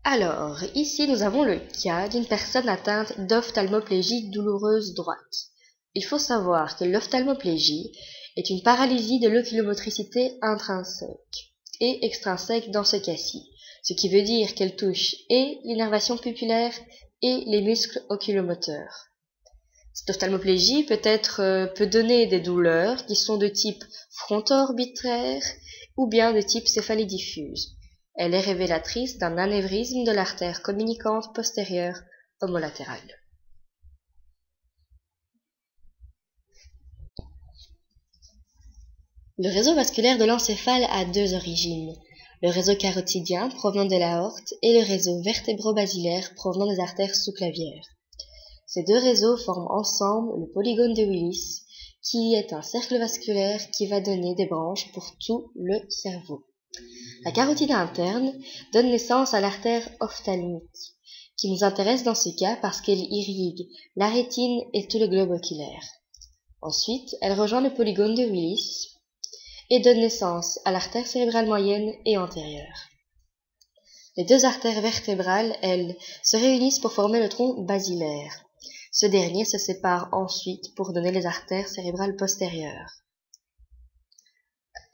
Alors, ici nous avons le cas d'une personne atteinte d'ophtalmoplégie douloureuse droite. Il faut savoir que l'ophtalmoplégie est une paralysie de l'oculomotricité intrinsèque et extrinsèque dans ce cas-ci, ce qui veut dire qu'elle touche et l'innervation pupillaire et les muscles oculomoteurs. Cette ophtalmoplégie peut donner des douleurs qui sont de type fronto-orbitaire ou bien de type céphalée diffuse. Elle est révélatrice d'un anévrisme de l'artère communicante postérieure homolatérale. Le réseau vasculaire de l'encéphale a deux origines. Le réseau carotidien provenant de l'aorte et le réseau vertébro-basilaire provenant des artères sous-clavières. Ces deux réseaux forment ensemble le polygone de Willis, qui est un cercle vasculaire qui va donner des branches pour tout le cerveau. La carotide interne donne naissance à l'artère ophtalmique, qui nous intéresse dans ce cas parce qu'elle irrigue la rétine et tout le globe oculaire. Ensuite, elle rejoint le polygone de Willis et donne naissance à l'artère cérébrale moyenne et antérieure. Les deux artères vertébrales, elles, se réunissent pour former le tronc basilaire. Ce dernier se sépare ensuite pour donner les artères cérébrales postérieures.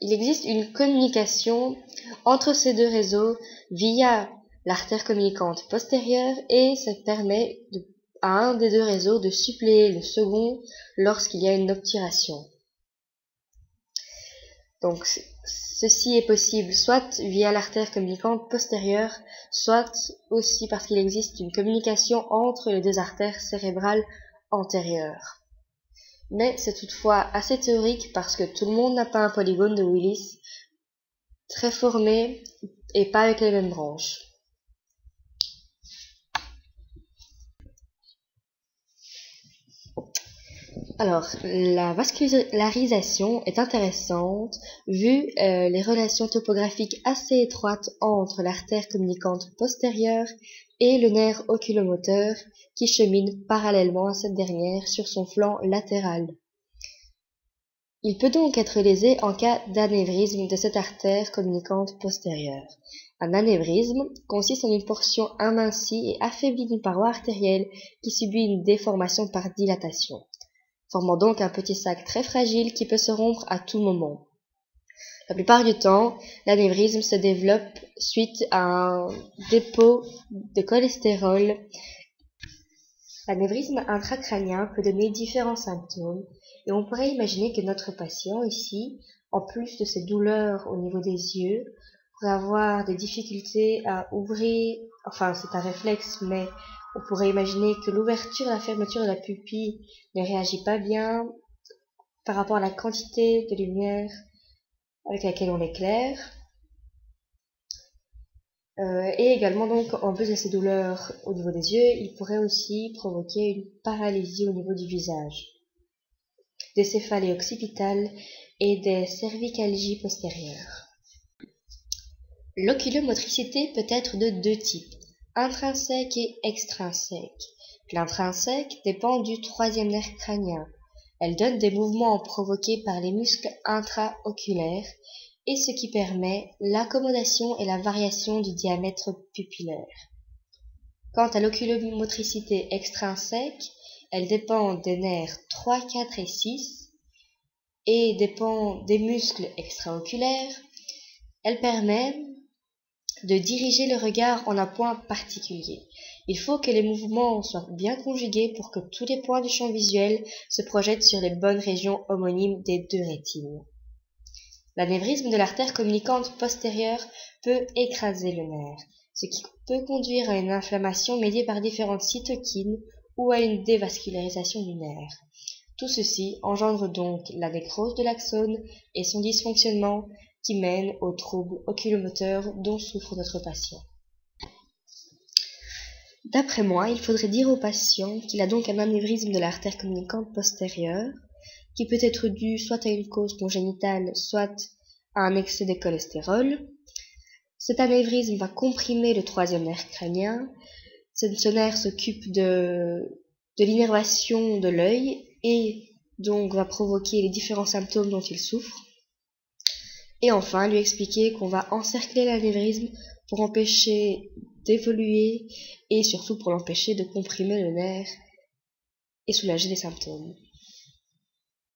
Il existe une communication entre ces deux réseaux via l'artère communicante postérieure et ça permet à un des deux réseaux de suppléer le second lorsqu'il y a une obturation. Donc, ceci est possible soit via l'artère communicante postérieure, soit aussi parce qu'il existe une communication entre les deux artères cérébrales antérieures. Mais c'est toutefois assez théorique parce que tout le monde n'a pas un polygone de Willis très formé et pas avec les mêmes branches. Alors, la vascularisation est intéressante vu les relations topographiques assez étroites entre l'artère communicante postérieure et le nerf oculomoteur qui chemine parallèlement à cette dernière sur son flanc latéral. Il peut donc être lésé en cas d'anévrisme de cette artère communicante postérieure. Un anévrisme consiste en une portion amincie et affaiblie d'une paroi artérielle qui subit une déformation par dilatation, formant donc un petit sac très fragile qui peut se rompre à tout moment. La plupart du temps, l'anévrisme se développe suite à un dépôt de cholestérol. L'anévrisme intracrânien peut donner différents symptômes et on pourrait imaginer que notre patient ici, en plus de ses douleurs au niveau des yeux, pourrait avoir des difficultés à ouvrir, enfin c'est un réflexe, mais on pourrait imaginer que l'ouverture et la fermeture de la pupille ne réagit pas bien par rapport à la quantité de lumière avec laquelle on l'éclaire. Et également donc, en plus de ces douleurs au niveau des yeux, il pourrait aussi provoquer une paralysie au niveau du visage, des céphalées occipitales et des cervicalgies postérieures. L'oculomotricité peut être de deux types, intrinsèque et extrinsèque. L'intrinsèque dépend du troisième nerf crânien. Elle donne des mouvements provoqués par les muscles intraoculaires et ce qui permet l'accommodation et la variation du diamètre pupillaire. Quant à l'oculomotricité extrinsèque, elle dépend des nerfs 3, 4 et 6 et dépend des muscles extraoculaires. Elle permet de diriger le regard en un point particulier. Il faut que les mouvements soient bien conjugués pour que tous les points du champ visuel se projettent sur les bonnes régions homonymes des deux rétines. L'anévrisme de l'artère communicante postérieure peut écraser le nerf, ce qui peut conduire à une inflammation médiée par différentes cytokines ou à une dévascularisation du nerf. Tout ceci engendre donc la nécrose de l'axone et son dysfonctionnement qui mène aux troubles oculomoteurs dont souffre notre patient. D'après moi, il faudrait dire au patient qu'il a donc un anévrisme de l'artère communicante postérieure, qui peut être dû soit à une cause congénitale, soit à un excès de cholestérol. Cet anévrisme va comprimer le troisième nerf crânien. Ce nerf s'occupe de l'innervation de l'œil et donc va provoquer les différents symptômes dont il souffre. Et enfin, lui expliquer qu'on va encercler l'anévrisme pour empêcher d'évoluer et surtout pour l'empêcher de comprimer le nerf et soulager les symptômes.